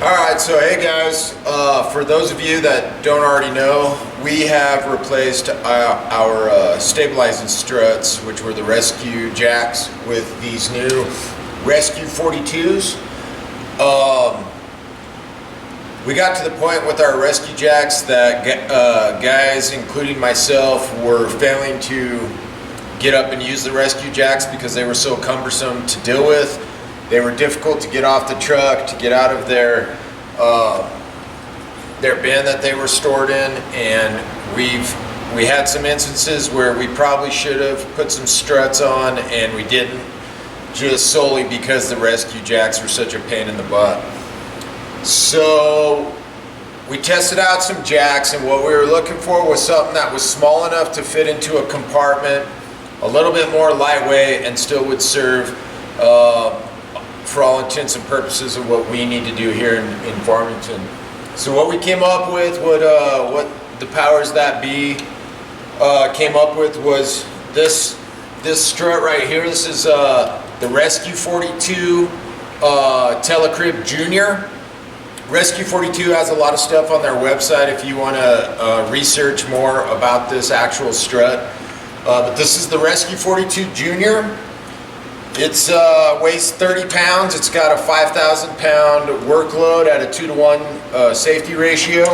Alright, so hey guys, for those of you that don't already know, we have replaced our stabilizing struts, which were the Rescue jacks, with these new Rescue42s. We got to the point with our Rescue jacks that guys, including myself, were failing to get up and use the Rescue jacks because they were so cumbersome to deal with. They were difficult to get off the truck, to get out of their bin that they were stored in, and we had some instances where we probably should have put some struts on and we didn't, just solely because the Rescue jacks were such a pain in the butt. So we tested out some jacks, and what we were looking for was something that was small enough to fit into a compartment, a little bit more lightweight, and still would serve for all intents and purposes of what we need to do here in Farmington. So what we came up with, what the powers that be came up with, was this strut right here. This is the Rescue42 Telecrib Junior. Rescue42 has a lot of stuff on their website if you want to research more about this actual strut. But this is the Rescue42 Junior. It's weighs 30 pounds. It's got a 5,000 pound workload at a 2-to-1 safety ratio,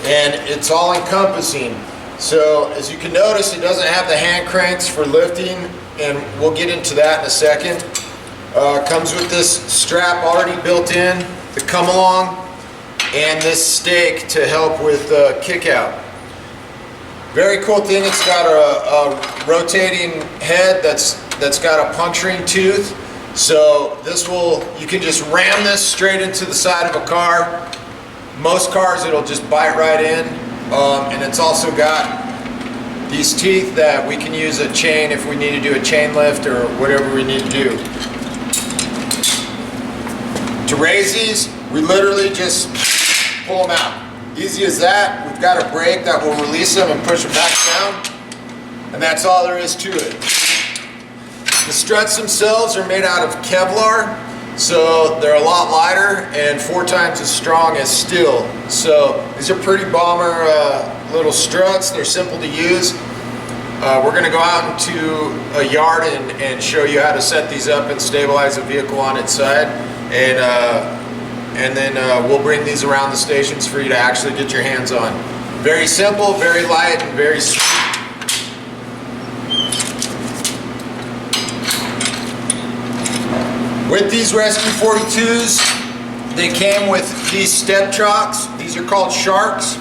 and it's all encompassing. So as you can notice, it doesn't have the hand cranks for lifting, and we'll get into that in a second. Comes with this strap already built in, the come along, and this stake to help with kick out. Very cool thing, it's got a rotating head that's got a puncturing tooth. So you can just ram this straight into the side of a car. Most cars it'll just bite right in. And it's also got these teeth that we can use a chain if we need to do a chain lift or whatever we need to do. To raise these, we literally just pull them out. Easy as that. We've got a brake that will release them and push them back down, and that's all there is to it. The struts themselves are made out of Kevlar, so they're a lot lighter and 4 times as strong as steel. So these are pretty bomber little struts. They're simple to use. We're going to go out into a yard and show you how to set these up and stabilize a vehicle on its side, and then we'll bring these around the stations for you to actually get your hands on. Very simple, very light, and very sweet. With these Rescue42s, they came with these step chocks. These are called Sharks.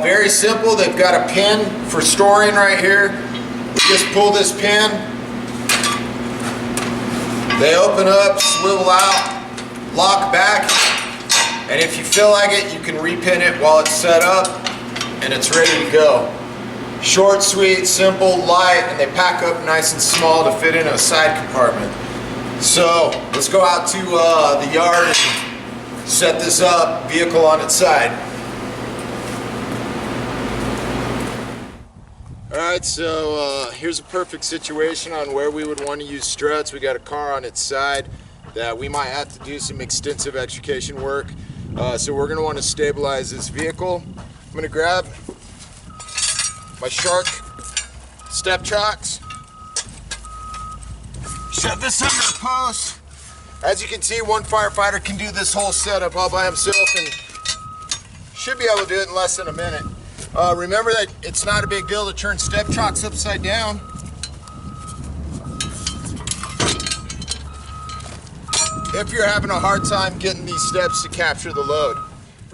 Very simple. They've got a pin for storing right here. We just pull this pin. They open up, swivel out, lock back, and if you feel like it, you can repin it while it's set up, and it's ready to go. Short, sweet, simple, light, and they pack up nice and small to fit in a side compartment. So let's go out to the yard and set this up, vehicle on its side. Alright, so here's a perfect situation on where we would want to use struts. We got a car on its side that we might have to do some extensive extrication work. So we're going to want to stabilize this vehicle. I'm going to grab my Shark step chocks, shove this under the post. As you can see, one firefighter can do this whole setup all by himself and should be able to do it in less than a minute. Remember that it's not a big deal to turn step chocks upside down. If you're having a hard time getting these steps to capture the load.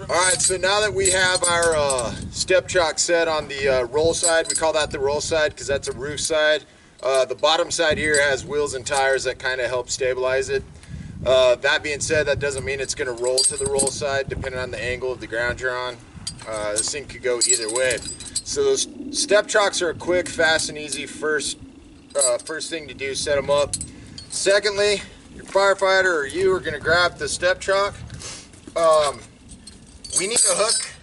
Alright, so now that we have our step chock set on the roll side, we call that the roll side because that's a roof side. The bottom side here has wheels and tires that kind of help stabilize it. That being said, that doesn't mean it's going to roll to the roll side depending on the angle of the ground you're on. This thing could go either way. So those step chocks are a quick, fast, and easy first thing to do, set them up. Secondly, your firefighter or you are going to grab the step chock. We need to hook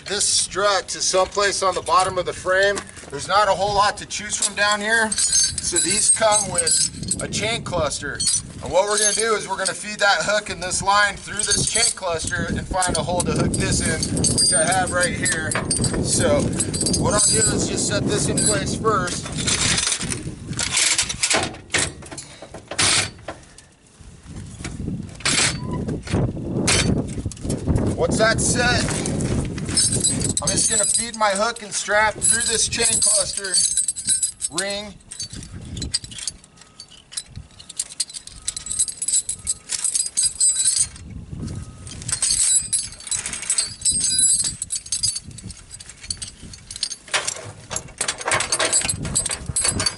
this strut to someplace on the bottom of the frame. There's not a whole lot to choose from down here, so these come with a chain cluster. And And what we're going to do is we're going to feed that hook in this line through this chain cluster and find a hole to hook this in, which I have right here. So what I'll do is just set this in place first. Once that's set, I'm just going to feed my hook and strap through this chain cluster ring.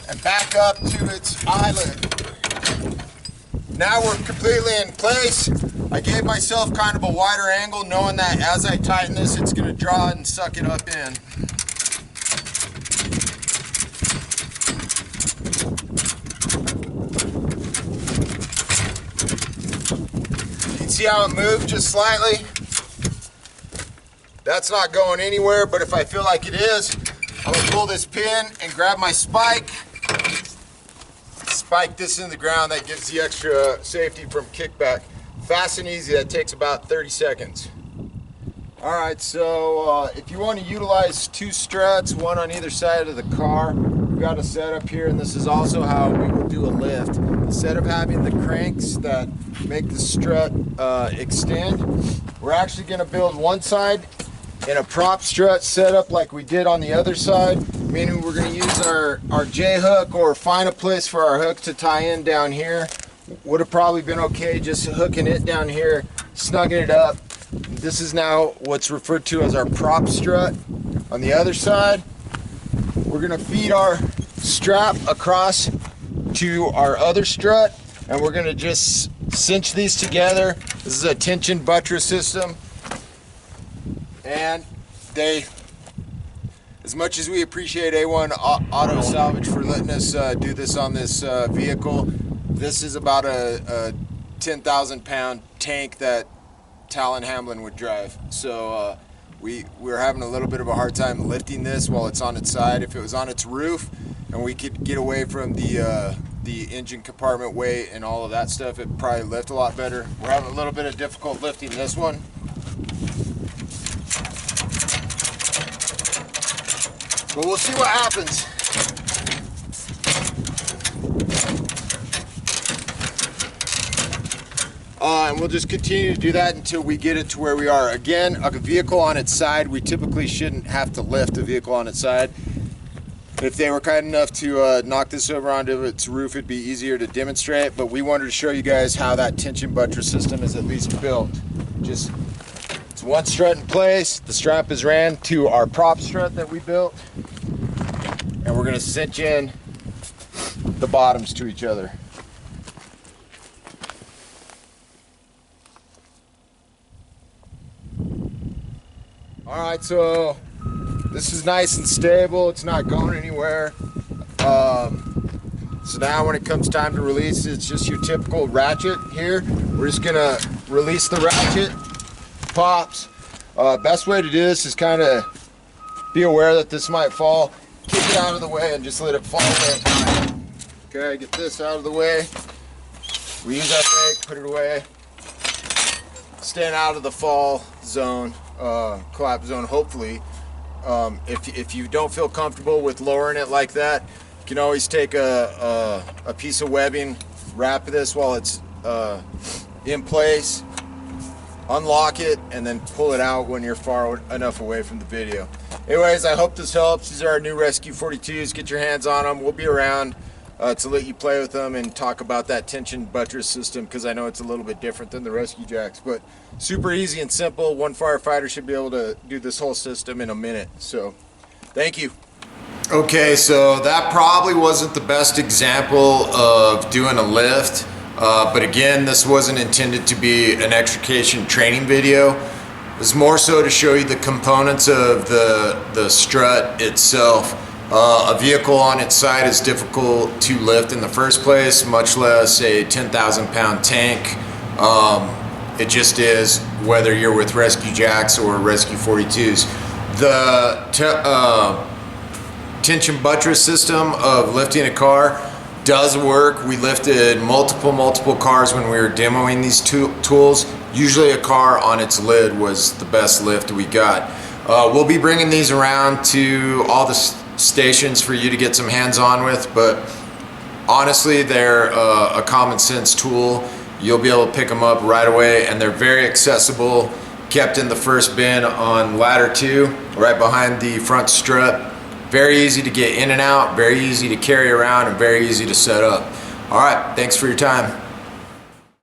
And back up to its eyelet. Now we're completely in place. I gave myself kind of a wider angle, knowing that as I tighten this, it's going to draw and suck it up in. You can see how it moved just slightly. That's not going anywhere, but if I feel like it is, I'm going to pull this pin and grab my spike. Spike this in the ground. That gives the extra safety from kickback. Fast and easy. That takes about 30 seconds. Alright, so if you want to utilize two struts, one on either side of the car, we've got a setup here, and this is also how we will do a lift. Instead of having the cranks that make the strut extend, we're actually going to build one side in a prop strut setup like we did on the other side, meaning we're going to use our J-hook or find a place for our hook to tie in down here. Would have probably been okay just hooking it down here, snugging it up. This is now what's referred to as our prop strut. On the other side, we're going to feed our strap across to our other strut, and we're going to just cinch these together. This is a tension buttress system, and as much as we appreciate A1 Auto Salvage for letting us do this on this vehicle, this is about a 10,000 pound tank that Talon Hamlin would drive. So we're having a little bit of a hard time lifting this while it's on its side. If it was on its roof and we could get away from the engine compartment weight and all of that stuff, it'd probably lift a lot better. We're having a little bit of difficulty lifting this one. But we'll see what happens. And we'll just continue to do that until we get it to where we are. Again, a vehicle on its side, we typically shouldn't have to lift a vehicle on its side. If they were kind enough to knock this over onto its roof, it'd be easier to demonstrate, but we wanted to show you guys how that tension buttress system is at least built. Just, it's one strut in place, the strap is ran to our prop strut that we built, and we're gonna cinch in the bottoms to each other. Alright, so this is nice and stable, it's not going anywhere. So now when it comes time to release, it's just your typical ratchet here. We're just gonna release the ratchet, pops. Best way to do this is kind of be aware that this might fall. Kick it out of the way and just let it fall away. Okay, get this out of the way. We use that brake, put it away. Stand out of the fall zone, collapse zone, hopefully. If you don't feel comfortable with lowering it like that, you can always take a piece of webbing, wrap this while it's in place, unlock it, and then pull it out when you're far enough away from the video. Anyways, I hope this helps. These are our new Rescue42s. Get your hands on them. We'll be around to let you play with them and talk about that tension buttress system, because I know it's a little bit different than the Rescue Jacks, but super easy and simple. One firefighter should be able to do this whole system in a minute. So thank you. Okay, so that probably wasn't the best example of doing a lift, but again, this wasn't intended to be an extrication training video. It was more so to show you the components of the strut itself. A vehicle on its side is difficult to lift in the first place, much less a 10,000 pound tank. It just is, whether you're with Rescue Jacks or Rescue42s. The tension buttress system of lifting a car does work. We lifted multiple cars when we were demoing these tools. Usually a car on its lid was the best lift we got. We'll be bringing these around to all the stations for you to get some hands-on with, but honestly, they're a common sense tool. You'll be able to pick them up right away, and they're very accessible, kept in the first bin on ladder 2, right behind the front strut. Very easy to get in and out, very easy to carry around, and very easy to set up. All right, thanks for your time.